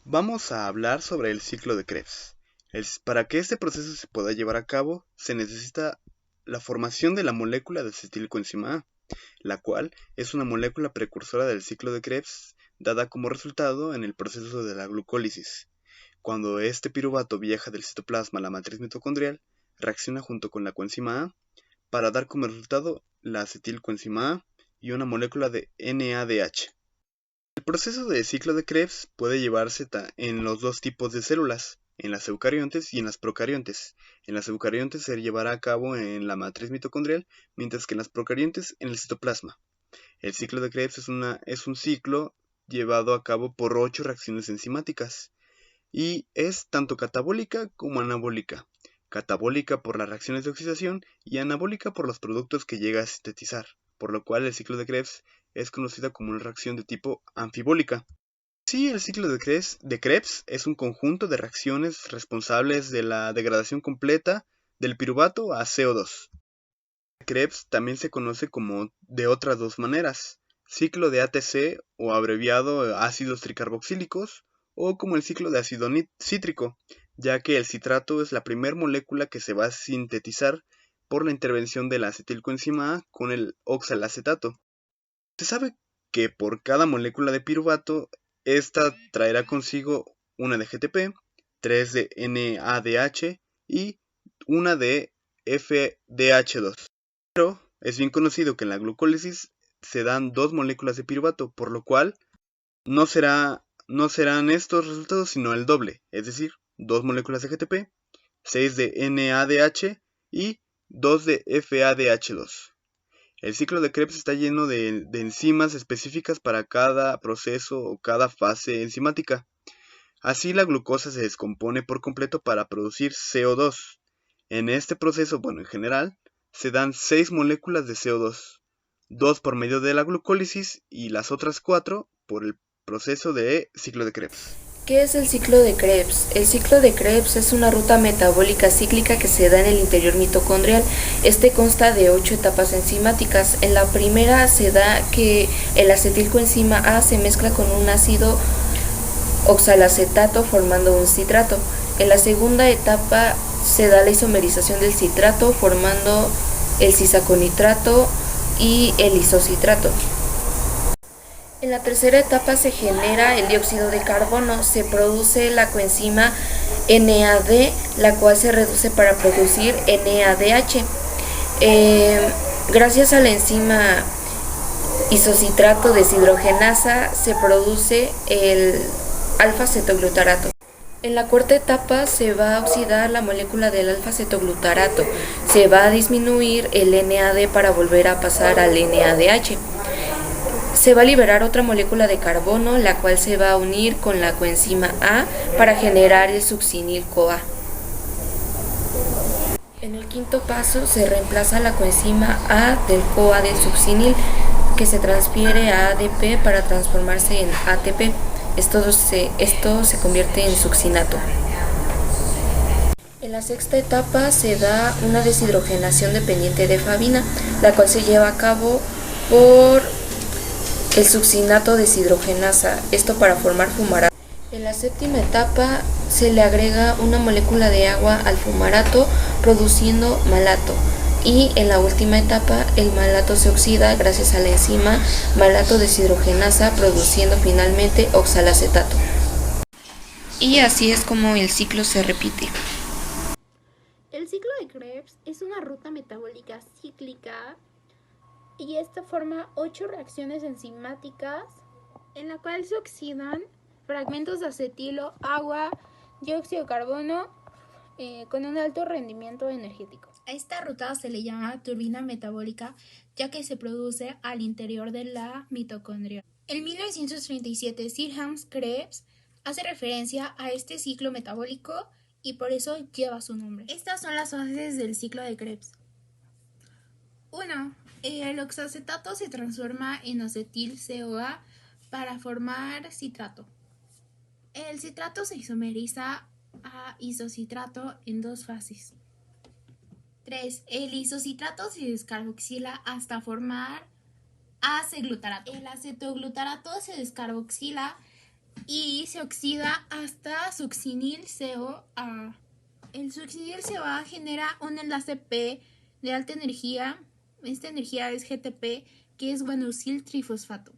Vamos a hablar sobre el ciclo de Krebs. Para que este proceso se pueda llevar a cabo, se necesita la formación de la molécula de acetilcoenzima A, la cual es una molécula precursora del ciclo de Krebs, dada como resultado en el proceso de la glucólisis. Cuando este piruvato viaja del citoplasma a la matriz mitocondrial, reacciona junto con la coenzima A para dar como resultado la acetilcoenzima A y una molécula de NADH. El proceso de ciclo de Krebs puede llevarse en los dos tipos de células, en las eucariontes y en las procariontes. En las eucariontes se llevará a cabo en la matriz mitocondrial, mientras que en las procariontes en el citoplasma. El ciclo de Krebs es un ciclo llevado a cabo por 8 reacciones enzimáticas y es tanto catabólica como anabólica. Catabólica por las reacciones de oxidación y anabólica por los productos que llega a sintetizar, por lo cual el ciclo de Krebs es conocida como una reacción de tipo anfibólica. Sí, el ciclo de Krebs es un conjunto de reacciones responsables de la degradación completa del piruvato a CO2. Krebs también se conoce como de otras dos maneras, ciclo de ATC o abreviado ácidos tricarboxílicos, o como el ciclo de ácido cítrico, ya que el citrato es la primera molécula que se va a sintetizar por la intervención de la acetilcoenzima A con el oxalacetato. Se sabe que por cada molécula de piruvato, esta traerá consigo una de GTP, 3 de NADH y una de FDH2. Pero es bien conocido que en la glucólisis se dan dos moléculas de piruvato, por lo cual no serán estos resultados sino el doble, es decir, dos moléculas de GTP, 6 de NADH y 2 de FADH2. El ciclo de Krebs está lleno de enzimas específicas para cada proceso o cada fase enzimática. Así la glucosa se descompone por completo para producir CO2. En este proceso, en general, se dan 6 moléculas de CO2, 2 por medio de la glucólisis y las otras 4 por el proceso de ciclo de Krebs. ¿Qué es el ciclo de Krebs? El ciclo de Krebs es una ruta metabólica cíclica que se da en el interior mitocondrial. Este consta de 8 etapas enzimáticas. En la primera se da que el acetilcoenzima A se mezcla con un ácido oxalacetato formando un citrato. En la segunda etapa se da la isomerización del citrato formando el cisaconitrato y el isocitrato. En la tercera etapa se genera el dióxido de carbono, se produce la coenzima NAD, la cual se reduce para producir NADH. Gracias a la enzima isocitrato deshidrogenasa se produce el alfa-cetoglutarato. En la cuarta etapa se va a oxidar la molécula del alfa-cetoglutarato, se va a disminuir el NAD para volver a pasar al NADH. Se va a liberar otra molécula de carbono, la cual se va a unir con la coenzima A para generar el succinil-CoA. En el quinto paso se reemplaza la coenzima A del CoA del succinil, que se transfiere a ADP para transformarse en ATP. Esto se convierte en succinato. En la sexta etapa se da una deshidrogenación dependiente de fabina, la cual se lleva a cabo por el succinato deshidrogenasa, esto para formar fumarato. En la séptima etapa se le agrega una molécula de agua al fumarato produciendo malato, y en la última etapa el malato se oxida gracias a la enzima malato deshidrogenasa produciendo finalmente oxalacetato. Y así es como el ciclo se repite. El ciclo de Krebs es una ruta metabólica cíclica y esta forma 8 reacciones enzimáticas en la cual se oxidan fragmentos de acetilo, agua, dióxido de carbono con un alto rendimiento energético. A esta ruta se le llama turbina metabólica ya que se produce al interior de la mitocondria. En 1937, Sir Hans Krebs hace referencia a este ciclo metabólico y por eso lleva su nombre. Estas son las fases del ciclo de Krebs. 1. El oxalacetato se transforma en acetil-CoA para formar citrato. El citrato se isomeriza a isocitrato en dos fases. 3. El isocitrato se descarboxila hasta formar aceglutarato. El acetoglutarato se descarboxila y se oxida hasta succinil-CoA. El succinil-CoA genera un enlace P de alta energía. Esta energía es GTP, que es guanosil trifosfato.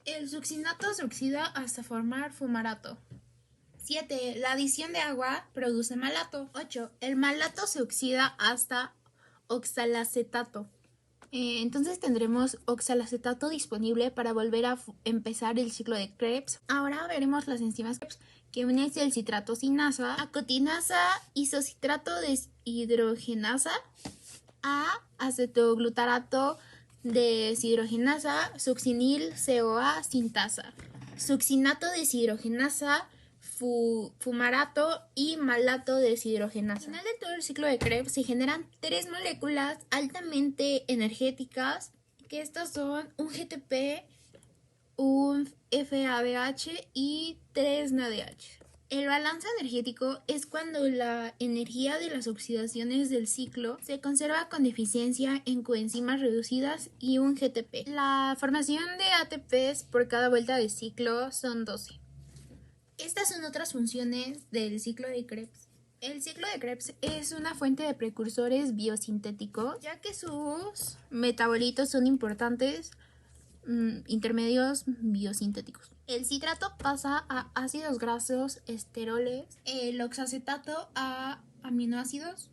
El succinato se oxida hasta formar fumarato. 7. La adición de agua produce malato. 8. El malato se oxida hasta oxalacetato. Entonces tendremos oxalacetato disponible para volver a empezar el ciclo de Krebs. Ahora veremos las enzimas Krebs que unen el citrato sinasa, acotinasa, isocitrato deshidrogenasa, a acetoglutarato deshidrogenasa, succinil-CoA sintasa, succinato deshidrogenasa, fumarato y malato deshidrogenasa. Al final de todo el ciclo de Krebs se generan 3 moléculas altamente energéticas, que estas son un GTP, un FABH y 3 NADH. El balance energético es cuando la energía de las oxidaciones del ciclo se conserva con eficiencia en coenzimas reducidas y un GTP. La formación de ATPs por cada vuelta de ciclo son 12. Estas son otras funciones del ciclo de Krebs. El ciclo de Krebs es una fuente de precursores biosintéticos, ya que sus metabolitos son importantes intermedios biosintéticos. El citrato pasa a ácidos grasos esteroles, el oxacetato a aminoácidos,